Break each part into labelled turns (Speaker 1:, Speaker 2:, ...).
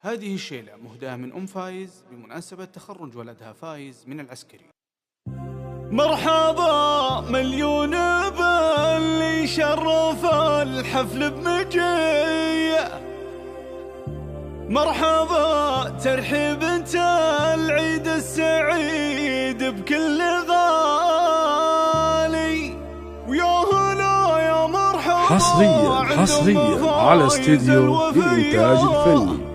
Speaker 1: هذه الشيلة مهداة من أم فايز بمناسبة تخرج ولدها فايز من العسكري.
Speaker 2: مرحبا مليون باللي شرف الحفل بمجيه، مرحبا ترحيب انت العيد السعيد بكل غالي، ويا هلا يا مرحبا
Speaker 3: حصريا على استديو للإنتاج الفني.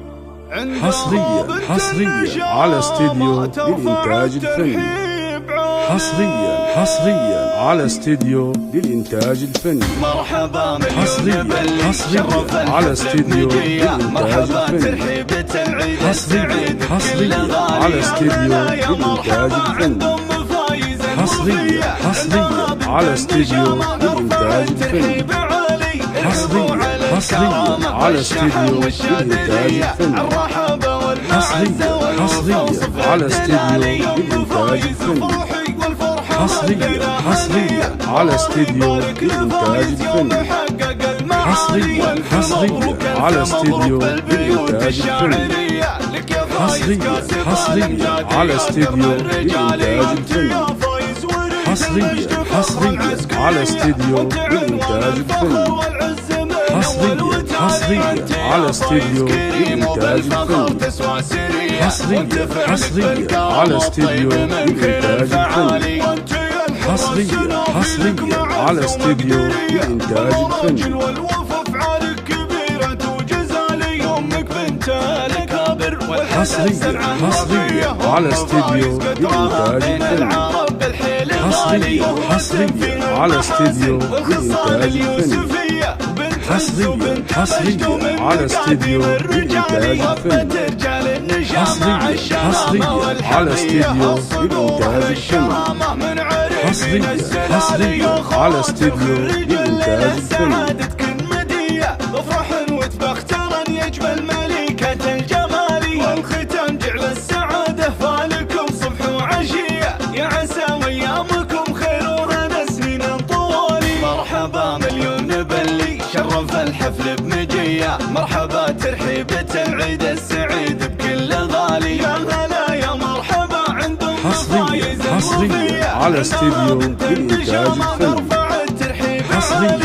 Speaker 3: حصريا على استديو للإنتاج الفني. حصريا على استديو للإنتاج الفني.
Speaker 2: مرحبا
Speaker 3: حصريا على استديو للإنتاج الفني. حصريا على استديو للإنتاج الفني. حصريا على استديو للإنتاج الفني. حصريا على استديو للإنتاج الفني. حصريا على استديو للإنتاج الفني. حصريا على استديو للإنتاج الفني. حصريا على استديو للإنتاج الفني. حصريا على استديو للإنتاج الفني. حصريا على استديو للإنتاج الفني. حصريا على استديو للإنتاج الفني. حصريا على استديو للإنتاج الفني. حصريا على استديو للإنتاج الفني. حصريا على استديو للإنتاج الفني. حصريا على استديو للإنتاج الفني. حصريا على استديو للإنتاج الفني. حصريا على استديو للإنتاج الفني. حصريا على استديو للإنتاج الفني.
Speaker 2: افرح وتبخترا يجمل ملكة الجمال، والختام جعل السعادة فالكم صبح وعشية، يا عسى وايامكم خير وهنا سنين طوالي. مرحبا مليون باللي شرف الحفل بمجيه، مرحبا ترحيبة العيد السعيد بكل غالي، يا هلا يا مرحبا عندهم
Speaker 3: حصريا على استديو للإنتاج الفني. حصريا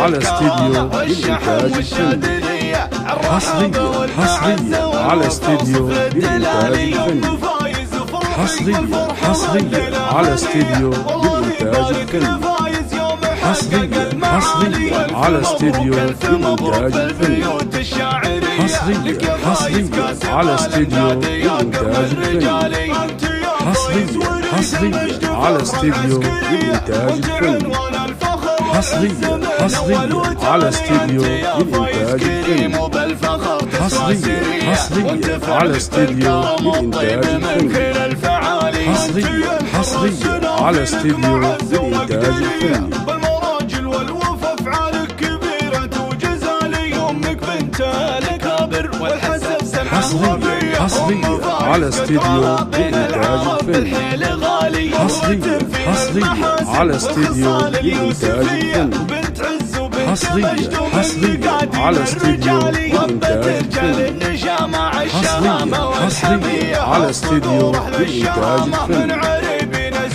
Speaker 3: على استديو للإنتاج الفني. حصريا على استديو للإنتاج الفني. حصريا على استديو للإنتاج الفني. حصريا على استديو للإنتاج الفني. حصريا على استديو للإنتاج الفني. حصريا على استديو للإنتاج الفني. حصريا على استديو للإنتاج الفني. حصريا على استديو للإنتاج الفني. حصريا على استديو للإنتاج الفني.
Speaker 2: بالمراجل والوفا افعالك كبيرة وجزالي، امك بنت الكابر والحسب سمعة
Speaker 3: حصريا على استديو للإنتاج الفني. حصريا على استديو للإنتاج الفني. حصريا على استديو للإنتاج الفني. حصريا على استديو للإنتاج الفني.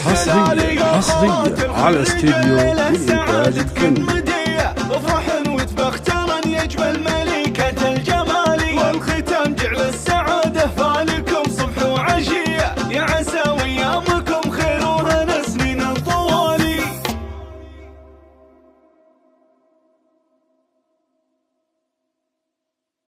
Speaker 3: حصريا على استديو للإنتاج الفني.